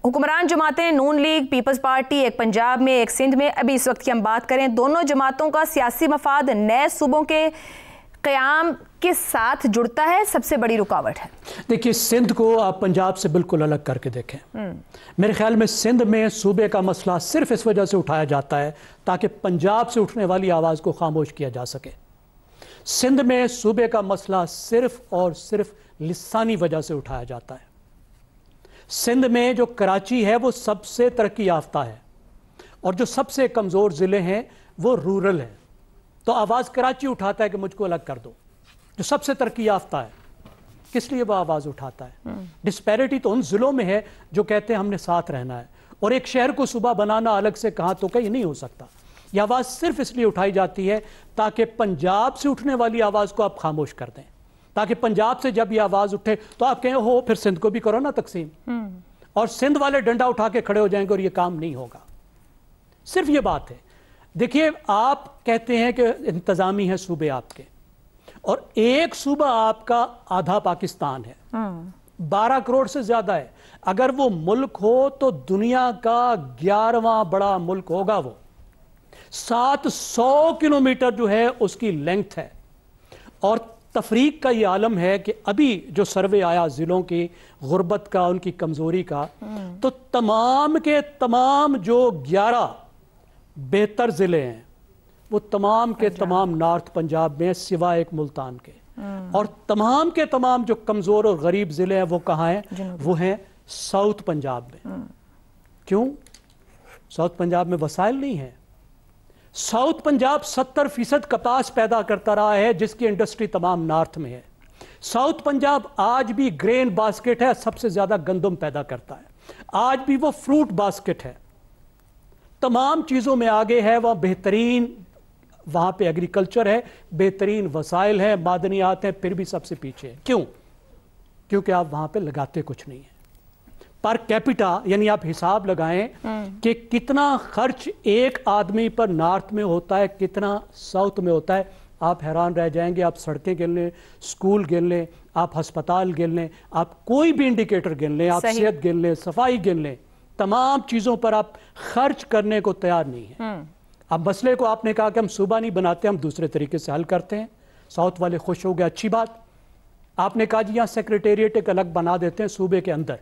حکمران جماعتیں نون league, Peoples party, ایک پنجاب میں ایک سندھ میں، ابھی اس وقت کی ہم بات کریں، دونوں جماعتوں کا سیاسی مفاد نئے صوبوں کے قیام کے ساتھ جڑتا ہے، سب سے بڑی رکاوٹ ہے؟ دیکھیے، سندھ کو آپ پنجاب سے بالکل الگ کر کے دیکھیں. میرے خیال میں سندھ میں صوبے کا مسئلہ صرف اس وجہ سے اٹھایا جاتا ہے تاکہ پنجاب سے اٹھنے والی آواز کو خاموش کیا جا سکے. سندھ میں صوبے کا مسئلہ صرف اور صرف لسانی وجہ سے اٹھایا جاتا ہے. سندھ میں جو کراچی ہے وہ سب سے ترقی یافتہ ہے اور جو سب سے کمزور ضلع ہیں وہ رورل ہیں، تو آواز کراچی اٹھاتا ہے کہ مجھ کو الگ کر دو. جو سب سے ترقی یافتہ ہے کس لیے وہ آواز اٹھاتا ہے؟ ڈسپیرٹی تو ان ضلعوں میں ہے جو کہتے ہیں ہم نے ساتھ رہنا ہے، اور ایک شہر کو صوبہ بنانا الگ سے کہاں تو کہ یہ نہیں ہو سکتا. یہ آواز صرف اس لیے اٹھائی جاتی ہے تاکہ پنجاب سے اٹھنے والی آواز کو آپ خاموش کر دیں، تاکہ پنجاب سے جب یہ آواز اٹھے تو آپ کہیں ہو پھر سندھ کو بھی کرو نا تقسیم، اور سندھ والے ڈنڈا اٹھا کے کھڑے ہو جائیں گے اور یہ کام نہیں ہوگا. صرف یہ بات ہے. دیکھیے، آپ کہتے ہیں کہ انتظامی ہے صوبے آپ کے، اور ایک صوبہ آپ کا آدھا پاکستان ہے، 12 کروڑ سے زیادہ ہے. اگر وہ ملک ہو تو دنیا کا 11واں بڑا ملک ہوگا. وہ 700 کلومیٹر جو ہے اس کی لینگتھ ہے. اور تفریق کا یہ عالم ہے کہ ابھی جو سروے آیا ضلعوں کی غربت کا، ان کی کمزوری کا، تو تمام کے تمام جو 11 بہتر ضلع ہیں وہ تمام کے تمام نارتھ پنجاب میں سوائے ایک ملتان کے، اور تمام کے تمام جو کمزور اور غریب ضلع ہیں وہ کہاں ہیں؟ وہ ہیں ساؤتھ پنجاب میں. کیوں؟ ساؤتھ پنجاب میں وسائل نہیں ہیں. ساؤتھ پنجاب 70% کپاس پیدا کرتا رہا ہے جس کی انڈسٹری تمام نارتھ میں ہے. ساؤتھ پنجاب آج بھی گرین باسکٹ ہے، سب سے زیادہ گندم پیدا کرتا ہے. آج بھی وہ فروٹ باسکٹ ہے، تمام چیزوں میں آگے ہے. وہاں بہترین، وہاں پہ ایگریکلچر ہے، بہترین وسائل ہیں، معدنیات ہیں، پھر بھی سب سے پیچھے ہے. کیوں؟ کیونکہ آپ وہاں پہ لگاتے کچھ نہیں ہیں. پر کیپیٹا، یعنی آپ حساب لگائیں کہ کتنا خرچ ایک آدمی پر نارتھ میں ہوتا ہے، کتنا ساؤتھ میں ہوتا ہے، آپ حیران رہ جائیں گے. آپ سڑکیں گن لیں، سکول گن لیں، آپ ہسپتال گن لیں، آپ کوئی بھی انڈیکیٹر گن لیں، آپ صحت گن لیں، صفائی گن لیں، تمام چیزوں پر آپ خرچ کرنے کو تیار نہیں ہیں. اب مسئلے کو آپ نے کہا کہ ہم صوبہ نہیں بناتے، ہم دوسرے طریقے سے حل کرتے ہیں. ساؤتھ والے خوش ہو گئے، اچھی بات. آپ نے کہا جی یہاں سیکریٹریٹ ایک الگ بنا دیتے ہیں صوبے کے اندر.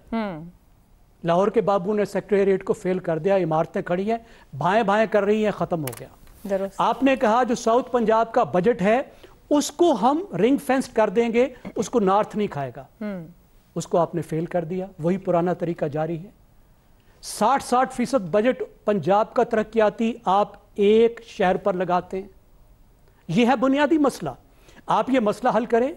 لاہور کے بابو نے سیکریٹریٹ کو فیل کر دیا، عمارتیں کھڑی ہیں، بھائیں بھائیں کر رہی ہیں، ختم ہو گیا. آپ نے کہا جو ساؤتھ پنجاب کا بجٹ ہے اس کو ہم رنگ فینس کر دیں گے، اس کو نارتھ نہیں کھائے گا. اس کو آپ نے فیل کر دیا. وہی پرانا طریقہ جاری ہے. 60% بجٹ پنجاب کا ترقیاتی آپ ایک شہر پر لگاتے ہیں. یہ ہے بنیادی مسئلہ. آپ یہ مسئلہ حل کریں.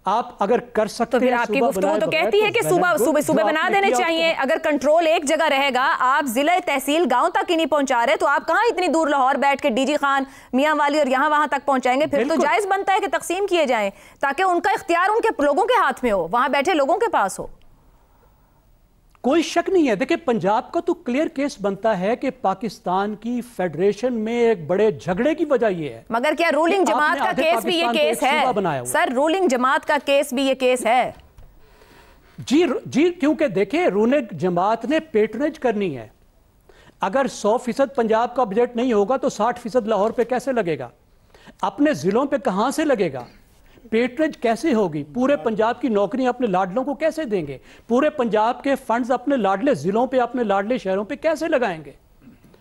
آپ اگر کر سکتے تو پھر آپ کی گفتگو تو کہتی ہے کہ صوبے بنا دینے چاہیے. اگر کنٹرول ایک جگہ رہے گا، آپ ضلع تحصیل گاؤں تک ہی نہیں پہنچا رہے، تو آپ کہاں اتنی دور لاہور بیٹھ کے ڈی جی خان، میاں والی اور یہاں وہاں تک پہنچائیں گے؟ پھر تو جائز بنتا ہے کہ تقسیم کیے جائیں تاکہ ان کا اختیار ان کے لوگوں کے ہاتھ میں ہو، وہاں بیٹھے لوگوں کے پاس ہو. کوئی شک نہیں ہے. دیکھیں، پنجاب کا تو کلیئر کیس بنتا ہے کہ پاکستان کی فیڈریشن میں ایک بڑے جھگڑے کی وجہ یہ ہے. مگر کیا رولنگ جماعت کا کیس بھی یہ کیس ہے؟ سر، رولنگ جماعت کا کیس بھی یہ کیس ہے. جی، کیونکہ دیکھیں، رولنگ جماعت نے پیٹرنیج کرنی ہے. اگر 100% پنجاب کا بجٹ نہیں ہوگا تو 60% لاہور پہ کیسے لگے گا؟ اپنے ضلعوں پہ کہاں سے لگے گا؟ پیٹرنیج کیسے ہوگی؟ پورے پنجاب کی نوکریاں اپنے لاڈلوں کو کیسے دیں گے؟ پورے پنجاب کے فنڈز اپنے لاڈلے ضلعوں پہ، اپنے لاڈلے شہروں پہ کیسے لگائیں گے؟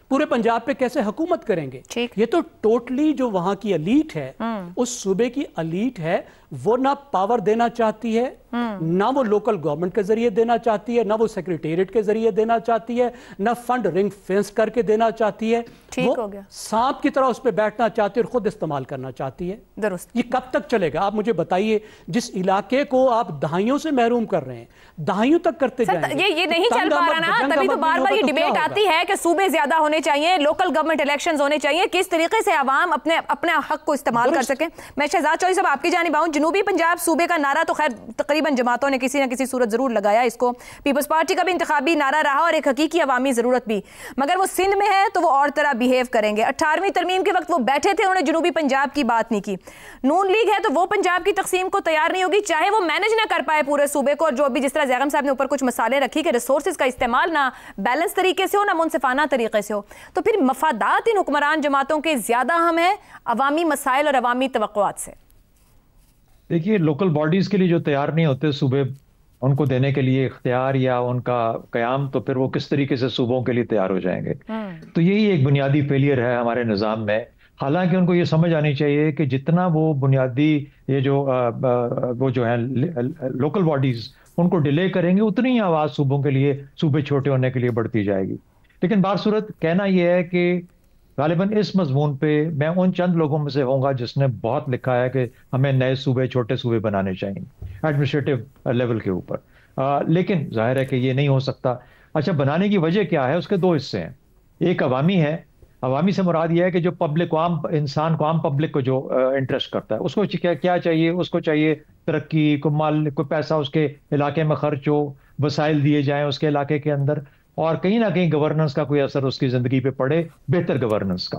پورے پنجاب پہ کیسے حکومت کریں گے؟ یہ تو ٹوٹلی جو وہاں کی الیٹ ہے، اس صوبے کی الیٹ ہے، وہ نہ پاور دینا چاہتی ہے، نہ وہ لوکل گورنمنٹ کے ذریعے دینا چاہتی ہے، نہ وہ سیکریٹریٹ کے ذریعے دینا چاہتی ہے، نہ فنڈ رنگ فینس کر کے دینا چاہتی ہے. وہ سانپ کی طرح اس پہ بیٹھنا چاہتی ہے اور خود استعمال کرنا چاہتی ہے. درست. یہ کب تک چلے گا؟ آپ مجھے بتائیے. جس علاقے کو آپ دہائیوں سے محروم کر رہے ہیں، دہائیوں تک کرتے جائیں گے. یہ نہیں چل پا رہا نا. تبھی تو بار بار یہ ڈیبیٹ آتی ہے کہ صوبے زیادہ ہونے چاہیے، لوکل گورنمنٹ الیکشنز ہونے چاہیے، کس طریقے سے عوام اپنے حق کو استعمال کر سکیں. میں شہزاد چودھری صاحب آپ کی جانب آؤں. جنوبی پنجاب صوبے کا نعرہ تو خیر تقریباً جماعتوں نے کسی نہ کسی صورت ضرور لگایا اس کو، پیپلز پارٹی کا بھی انتخابی نعرہ رہا اور ایک حقیقی عوامی ضرورت بھی، مگر وہ سندھ میں ہے تو وہ اور طرح بیہیو کریں گے۔ 18ویں ترمیم کے وقت وہ بیٹھے تھے، انہوں نے جنوبی پنجاب کی بات نہیں کی۔ نون لیگ ہے تو وہ پنجاب کی تقسیم کو تیار نہیں ہوگی، چاہے وہ مینج نہ کر پائے پورے صوبے کو، اور جو ابھی جس طرح زیغم صاحب نے اوپر کچھ مثالیں رکھی کہ ریسورسز کا استعمال نہ بیلنس طریقے سے ہو نہ منصفانہ طریقے سے ہو، تو پھر مفادات ان حکمران جماعتوں کے زیادہ اہم ہے عوامی مسائل اور عوامی توقعات سے۔ دیکھیے لوکل باڈیز کے لیے جو تیار نہیں ہوتے صوبے ان کو دینے کے لیے اختیار یا ان کا قیام، تو پھر وہ کس طریقے سے صوبوں کے لیے تیار ہو جائیں گے؟ تو یہی ایک بنیادی فیلئر ہے ہمارے نظام میں۔ حالانکہ ان کو یہ سمجھ آنی چاہیے کہ جتنا وہ بنیادی یہ جو ہیں لوکل باڈیز ان کو ڈیلے کریں گے، اتنی ہی آواز صوبوں کے لیے، صوبے چھوٹے ہونے کے لیے بڑھتی جائے گی۔ لیکن بارصورت کہنا یہ ہے کہ غالباً اس مضمون پہ میں ان چند لوگوں میں سے ہوں گا جس نے بہت لکھا ہے کہ ہمیں نئے صوبے، چھوٹے صوبے بنانے چاہیے ایڈمنسٹریٹو لیول کے اوپر، لیکن ظاہر ہے کہ یہ نہیں ہو سکتا۔ اچھا، بنانے کی وجہ کیا ہے؟ اس کے دو حصے ہیں، ایک عوامی ہے۔ عوامی سے مراد یہ ہے کہ جو پبلک، عام انسان کو، عام پبلک کو جو انٹرسٹ کرتا ہے، اس کو کیا چاہیے؟ اس کو چاہیے ترقی، کوئی مال، کوئی پیسہ اس کے علاقے میں خرچ ہو، وسائل دیے جائیں اس کے علاقے کے اندر، اور کہیں نہ کہیں گورننس کا کوئی اثر اس کی زندگی پہ پڑے، بہتر گورننس کا۔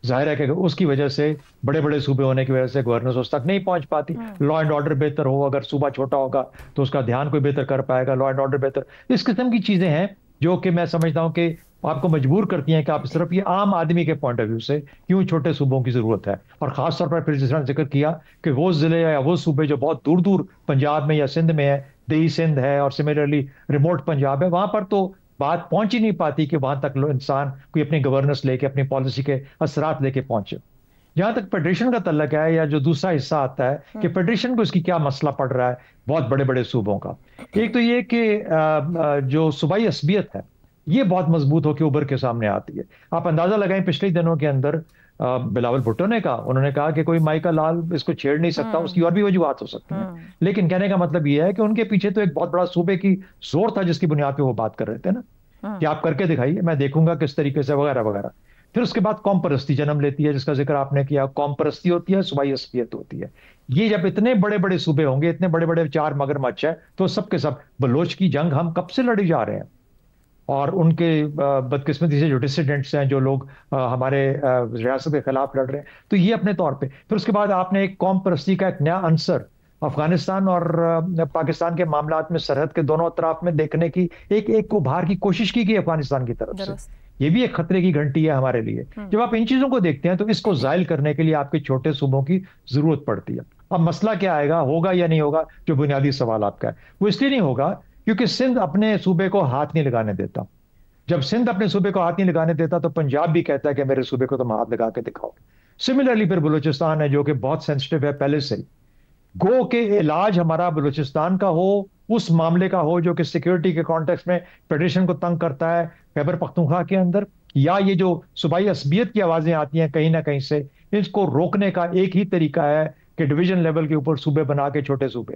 ظاہر ہے کہ اس کی وجہ سے بڑے بڑے صوبے ہونے کی وجہ سے گورننس اس تک نہیں پہنچ پاتی۔ لا اینڈ آرڈر بہتر ہو، اگر صوبہ چھوٹا ہوگا تو اس کا دھیان کوئی بہتر کر پائے گا، لا اینڈ آرڈر بہتر۔ اس قسم کی چیزیں ہیں جو کہ میں سمجھتا ہوں کہ آپ کو مجبور کرتی ہیں کہ آپ صرف یہ عام آدمی کے پوائنٹ آف ویو سے کیوں چھوٹے صوبوں کی ضرورت ہے، اور خاص طور پر پھر جس طرح ذکر کیا کہ وہ ضلع یا وہ صوبے جو بہت دور دور پنجاب میں یا سندھ میں ہے، دیہی سندھ ہے اور سملرلی ریموٹ پنجاب ہے، وہاں پر تو بات پہنچ ہی نہیں پاتی کہ وہاں تک انسان کوئی اپنی گورننس لے کے، اپنی پالیسی کے اثرات لے کے پہنچے۔ جہاں تک فیڈریشن کا تعلق ہے، یا جو دوسرا حصہ آتا ہے کہ فیڈریشن کو اس کی کیا مسئلہ پڑ رہا ہے بہت بڑے بڑے صوبوں کا، ایک تو یہ کہ جو صوبائی عصبیت ہے یہ بہت مضبوط ہو کے ابھر کے سامنے آتی ہے۔ آپ اندازہ لگائیں پچھلے دنوں کے اندر بلاول بھٹو نے کہا، انہوں نے کہا کہ کوئی مائیکا لال اس کو چھیڑ نہیں سکتا، اس کی اور بھی وجوہات ہو سکتی ہیں، لیکن کہنے کا مطلب یہ ہے کہ ان کے پیچھے تو ایک بہت بڑا صوبے کی زور تھا جس کی بنیاد پہ وہ بات کر رہے تھے نا، کہ آپ کر کے دکھائیے، میں دیکھوں گا کس طریقے سے، وغیرہ وغیرہ۔ پھر اس کے بعد قوم پرستی جنم لیتی ہے، جس کا ذکر آپ نے کیا۔ قوم پرستی ہوتی ہے، صوبائی عصبیت ہوتی ہے۔ یہ جب اتنے بڑے بڑے صوبے ہوں گے، اتنے بڑے بڑے چار مگرمچھ ہے، تو سب کے سب بلوچ کی جنگ ہم کب سے لڑی جا رہے ہیں، اور ان کے بدقسمتی سے جو ڈسیڈنٹس ہیں، جو لوگ ہمارے ریاست کے خلاف لڑ رہے ہیں، تو یہ اپنے طور پہ۔ پھر اس کے بعد آپ نے ایک قوم پرستی کا ایک نیا عنصر افغانستان اور پاکستان کے معاملات میں سرحد کے دونوں اطراف میں دیکھنے کی ایک ابھار کی کوشش کی گئی افغانستان کی طرف سے۔ یہ بھی ایک خطرے کی گھنٹی ہے ہمارے لیے۔ جب آپ ان چیزوں کو دیکھتے ہیں تو اس کو زائل کرنے کے لیے آپ کے چھوٹے صوبوں کی ضرورت پڑتی ہے۔ اب مسئلہ کیا آئے گا، ہوگا یا نہیں ہوگا، جو بنیادی سوال آپ کا ہے، وہ اس لیے نہیں ہوگا کیونکہ سندھ اپنے صوبے کو ہاتھ نہیں لگانے دیتا۔ جب سندھ اپنے صوبے کو ہاتھ نہیں لگانے دیتا تو پنجاب بھی کہتا ہے کہ میرے صوبے کو تم ہاتھ لگا کے دکھاؤ۔ سملرلی پھر بلوچستان ہے جو کہ بہت سینسٹیو ہے پہلے سے ہی، گو کہ علاج ہمارا بلوچستان کا ہو، اس معاملے کا ہو جو کہ سیکیورٹی کے کانٹیکس میں فیڈریشن کو تنگ کرتا ہے خیبر پختونخوا کے اندر، یا یہ جو صوبائی عصبیت کی آوازیں آتی ہیں کہیں نہ کہیں سے، اس کو روکنے کا ایک ہی طریقہ ہے کہ ڈویژن لیول کے اوپر صوبے بنا کے چھوٹے صوبے،